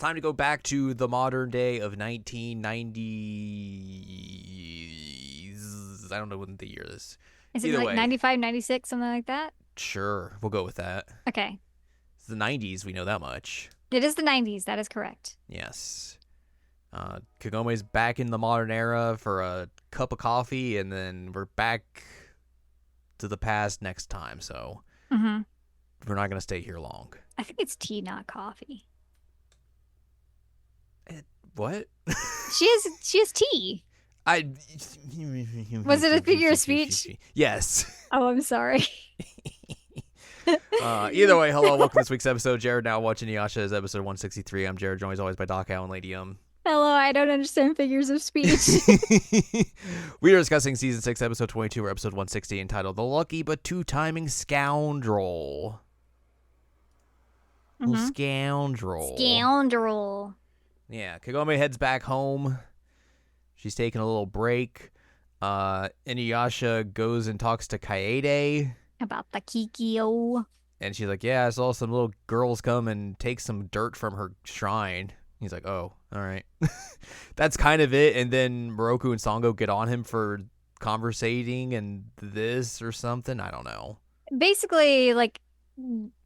time to go back to the modern day of 1990s. I don't know what the year is. Is it Either like way, 95, 96, something like that? sure, we'll go with that. Okay. It's the 90s, we know that much. It is the 90s. That is correct. Yes. Kagome's back in the modern era for a cup of coffee, and then we're back to the past next time, so Mm-hmm. we're not going to stay here long. I think it's tea, not coffee. What? She has tea. I Was it a figure of speech? Yes. Oh, I'm sorry. Either way, hello, welcome to this week's episode. Jared now watching Inuyasha's episode 163. I'm Jared, joined as always by Doc Howe and Lady Hello, I don't understand figures of speech. We are discussing season 6, episode 22, or episode 160, entitled "The Lucky but Two-Timing Scoundrel." Mm-hmm. Scoundrel. Scoundrel. Yeah, Kagome heads back home. She's taking a little break. Inuyasha goes and talks to Kaede. About the Kikyo. And she's like, yeah, I saw some little girls come and take some dirt from her shrine. He's like, oh, all right. That's kind of it. And then Moroku and Sango get on him for conversating and this or something. I don't know. Basically, like,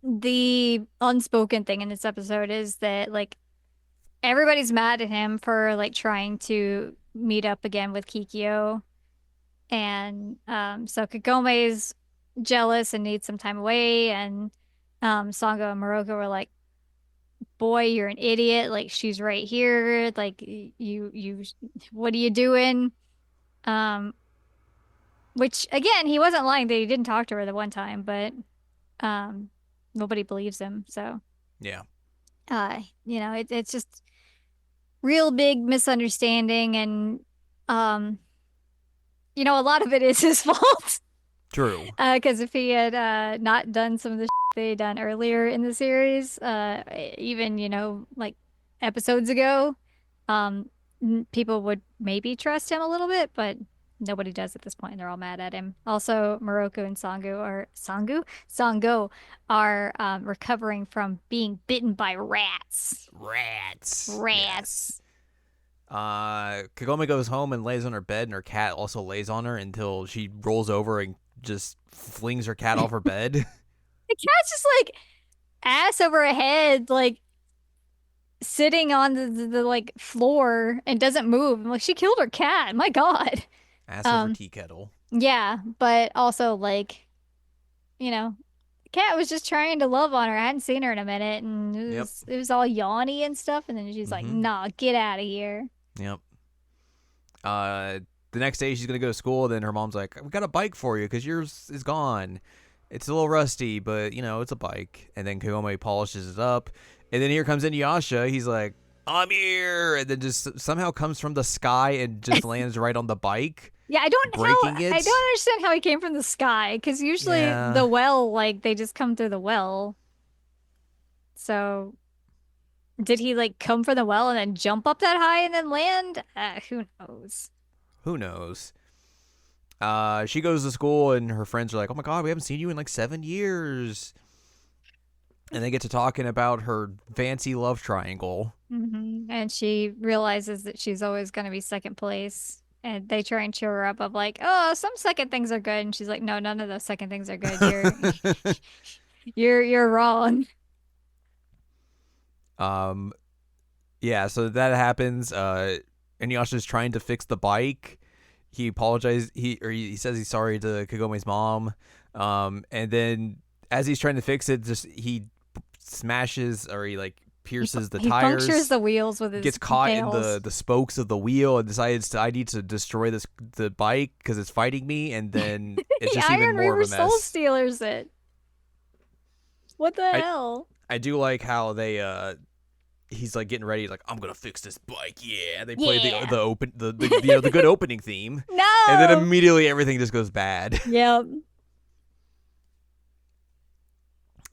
the unspoken thing in this episode is that, like, everybody's mad at him for, like, trying to meet up again with Kikyo. And so Kagome's jealous and needs some time away. And Sango and Moroku were like, boy, you're an idiot. Like, she's right here. Like, what are you doing? Um, which again, he wasn't lying that he didn't talk to her the one time, but nobody believes him. So, Yeah. it's just real big misunderstanding, and a lot of it is his fault. True. Because if he had not done some of the they had done earlier in the series, even like episodes ago, people would maybe trust him a little bit, but nobody does at this point. They're all mad at him. Also, Moroku and Sango are recovering from being bitten by rats. Rats. Rats. Yes. Kagome goes home and lays on her bed, and her cat also lays on her until she rolls over and just flings her cat off her bed. The cat's just like ass over her head, like sitting on the like floor and doesn't move. I'm like, she killed her cat. My God. Ass over tea kettle. Yeah, but also like, the cat was just trying to love on her. I hadn't seen her in a minute, and it was all yawny and stuff. And then she's like, "Nah, get out of here." Yep. The next day she's gonna go to school. Then her mom's like, "We got a bike for you because yours is gone. It's a little rusty, but it's a bike." And then Kagome polishes it up. And then here comes Inuyasha. He's like, "I'm here," and then just somehow comes from the sky and just lands right on the bike. Yeah, I don't understand how he came from the sky, because usually the well, like, they just come through the well. So did he like come from the well and then jump up that high and then land? Who knows? Who knows? She goes to school and her friends are like, "Oh my God, we haven't seen you in like 7 years." And they get to talking about her fancy love triangle. Mm-hmm. And she realizes that she's always going to be second place. And they try and cheer her up of like, "Oh, some second things are good." And she's like, "No, none of those second things are good. You're wrong." Yeah, so that happens. Inuyasha's trying to fix the bike. He apologizes. He says he's sorry to Kagome's mom. And then as he's trying to fix it, he smashes, or he like pierces the tires. He punctures the wheels with his gets caught nails. in the spokes of the wheel and decides I need to destroy the bike because it's fighting me. And then it's just even more of a mess. Soul Stealers it. What the hell? I do like how they he's like getting ready, like, "I'm gonna fix this bike." Yeah, they play the good opening theme. No, and then immediately everything just goes bad. Yep.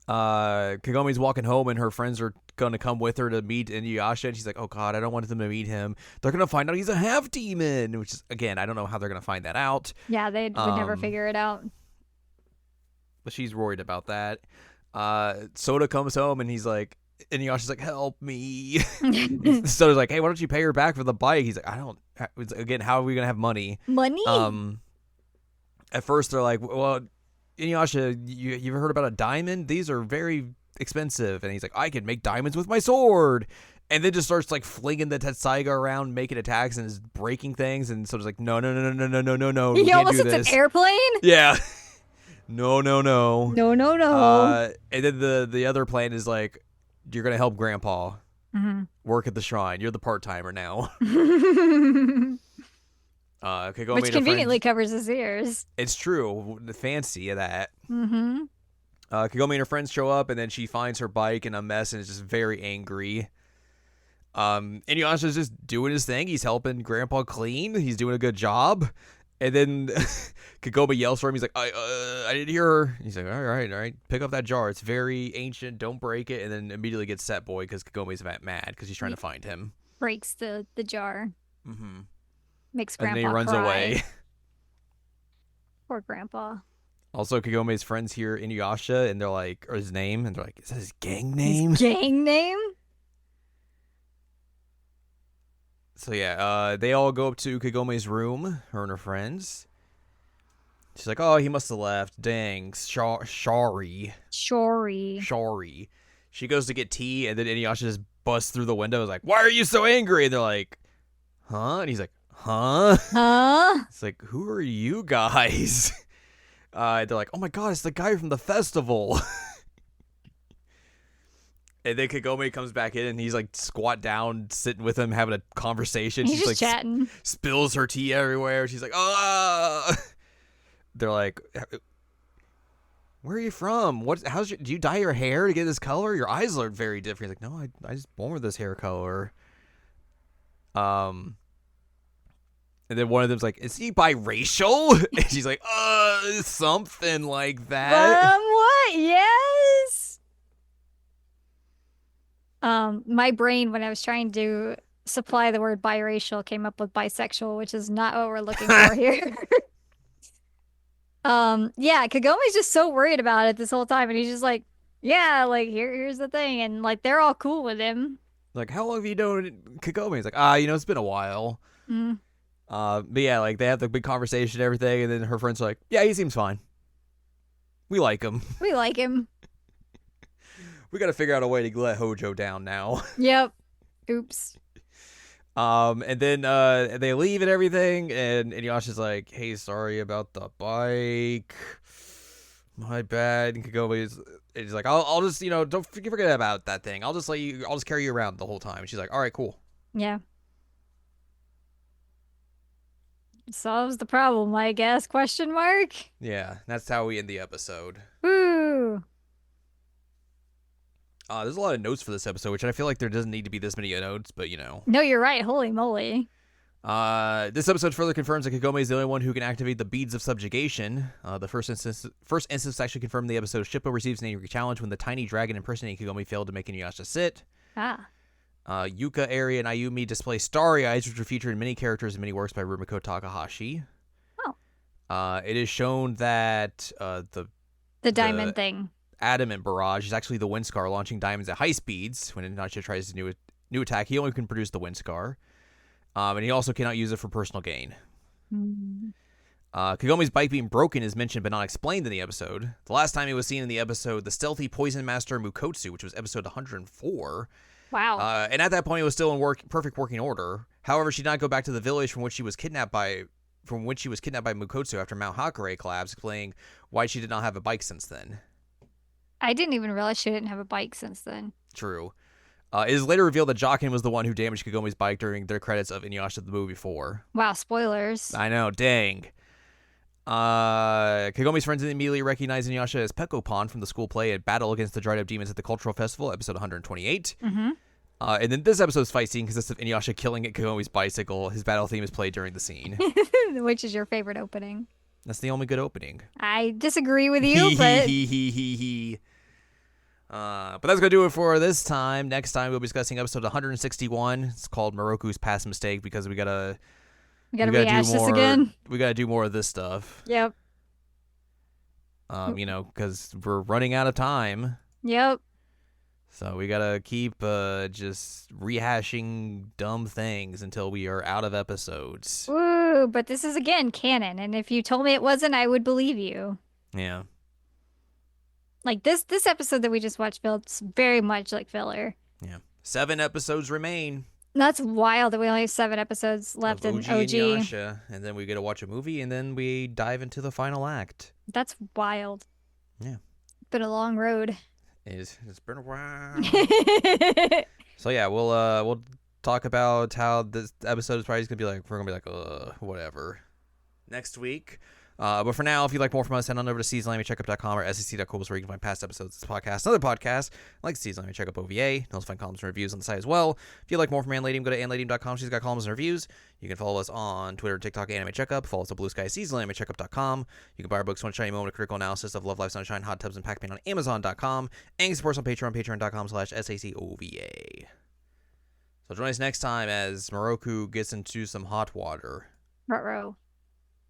Kagome's walking home and her friends are gonna come with her to meet Inuyasha, and she's like, "Oh God, I don't want them to meet him. They're gonna find out he's a half demon," which is, again, I don't know how they're gonna find that out. Yeah, they would never figure it out. But she's worried about that. Soda comes home and he's like, And Inuyasha's like, help me. And so he's like, hey, why don't you pay her back for the bike? He's like, I don't. Again, how are we gonna have money? Money? At first they're like, well, Inuyasha, you ever heard about a diamond? These are very expensive. And he's like, I can make diamonds with my sword. And then just starts like flinging the Tetsaiga around, making attacks, and is breaking things. And so it's like, no, He we can't almost do hits this. an airplane? Yeah. No. No, no, no. And then the other plan is like, you're gonna help Grandpa work at the shrine. You're the part timer now. Kagome Which and her conveniently friends, covers his ears. it's true. The fancy of that. Mm-hmm. Kagome and her friends show up, and then she finds her bike in a mess and is just very angry. Inuyasha's just doing his thing. He's helping Grandpa clean. He's doing a good job. And then Kagome yells for him. He's like, I didn't hear her. He's like, all right. Pick up that jar. It's very ancient. Don't break it. And then immediately gets set boy because Kagome's mad because he's trying to find him. Breaks the jar. Mm-hmm. Makes And Grandpa then he runs cry. away. Poor Grandpa. Also, Kagome's friends hear Inuyasha, and they're like, or his name, and they're like, is that his gang name? His gang name? So yeah, they all go up to Kagome's room, her and her friends. She's like, oh, he must have left. Dang, sorry. She goes to get tea, and then Inuyasha just busts through the window. Is like, why are you so angry? And they're like, huh? And he's like, huh? Huh? It's like, who are you guys? They're like, oh my god, it's the guy from the festival. And then Kagome comes back in, and he's like squat down, sitting with him, having a conversation. He's She's just like chatting. spills her tea everywhere. She's like, ah. They're like, where are you from? Do you dye your hair to get this color? Your eyes look very different. He's like, no, I just born with this hair color. And then one of them's like, is he biracial? And she's like, something like that. What? Yes. My brain, when I was trying to supply the word biracial, came up with bisexual, which is not what we're looking for here. Yeah, Kagome's just so worried about it this whole time, and he's just like, yeah, like here's the thing, and like they're all cool with him. Like, how long have you known Kagome? He's like, it's been a while. Mm. But yeah, like they have the big conversation and everything, and then her friends are like, yeah, he seems fine. We like him. We like him. We got to figure out a way to let Hojo down now. Yep. Oops. And then they leave and everything, and Inuyasha's like, hey, sorry about the bike. My bad. And Kagome is like, I'll just, don't forget about that thing. I'll just carry you around the whole time. And she's like, all right, cool. Yeah. Solves the problem, I guess, question mark? Yeah, that's how we end the episode. Woo! There's a lot of notes for this episode, which I feel like there doesn't need to be this many notes, but No, you're right. Holy moly. This episode further confirms that Kagome is the only one who can activate the beads of subjugation. The first instance actually confirmed the episode. Shippo receives an angry challenge when the tiny dragon impersonating Kagome failed to make Inuyasha sit. Yuka, Eri, and Ayumi display starry eyes, which are featured in many characters and many works by Rumiko Takahashi. Oh. It is shown that the diamond thing. Adamant Barrage is actually the wind scar launching diamonds at high speeds. When Inuyasha tries his new attack, he only can produce the wind scar. And he also cannot use it for personal gain. Kagome's bike being broken is mentioned but not explained in the episode. The last time he was seen in the episode, the stealthy poison master Mukotsu, which was episode 104. Wow. And at that point, it was still in perfect working order. However, she did not go back to the village from which she was kidnapped by Mukotsu after Mount Hakare collapsed, explaining why she did not have a bike since then. I didn't even realize she didn't have a bike since then. True. It is later revealed that Jockin was the one who damaged Kagome's bike during their credits of Inuyasha the movie 4. Wow, spoilers. I know, dang. Kagome's friends immediately recognize Inuyasha as Pekopon from the school play at Battle Against the Dried Up Demons at the Cultural Festival, episode 128. And then this episode's fight scene consists of Inuyasha killing at Kagome's bicycle. His battle theme is played during the scene. Which is your favorite opening? That's the only good opening. I disagree with you, but... But that's going to do it for this time. Next time, we'll be discussing episode 161. It's called Moroku's Past Mistake because we gotta rehash this again. We gotta do more of this stuff. Yep. Because we're running out of time. Yep. So we gotta keep just rehashing dumb things until we are out of episodes. Ooh, but this is again canon, and if you told me it wasn't, I would believe you. Yeah, Like this episode that we just watched feels very much like filler. yeah. 7 episodes remain That's wild that we only have 7 episodes left of in OG and OG. Yasha, and then we get to watch a movie, and then we dive into the final act. That's wild. Yeah, Been a long road. it's been a while. So yeah, we'll talk about how this episode is probably gonna be like. We're gonna be like, whatever. Next week. But for now, if you'd like more from us, head on over to seasonlanimecheckup.com or sec.co where you can find past episodes of this podcast and other podcasts like Season Anime Checkup OVA. You can also find columns and reviews on the site as well. If you'd like more from Anladium, go to anladium.com. She's got columns and reviews. You can follow us on Twitter and TikTok, Anime Checkup. Follow us on Blue Sky, seasonlanimecheckup.com. You can buy our books, One Shiny Moment, a critical analysis of Love, Life, Sunshine, Hot Tubs, and Pac-Man on Amazon.com. And you can support us on Patreon, patreon.com/SACOVA. So join us next time as Moroku gets into some hot water. Ruh-roh.